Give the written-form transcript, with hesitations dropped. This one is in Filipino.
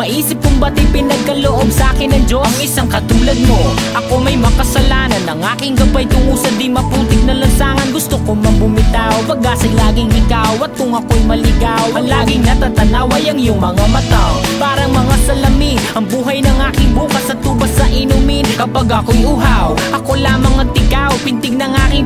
maisip kung ba't ipinagkaloob sa'kin ng Diyos ang isang katulad mo. Ako may makasalanan, ang aking gabay tungo sa di maputik na lansangan. Gusto ko man bumitaw, pag-asa'y laging ikaw. At kung ako'y maligaw, ang laging natatanaw ay ang iyong mga mata. Parang mga salamin, ang buhay ng aking bukas at tubas sa inumin. Kapag ako'y uhaw, ako lamang at ikaw, pintig ng aking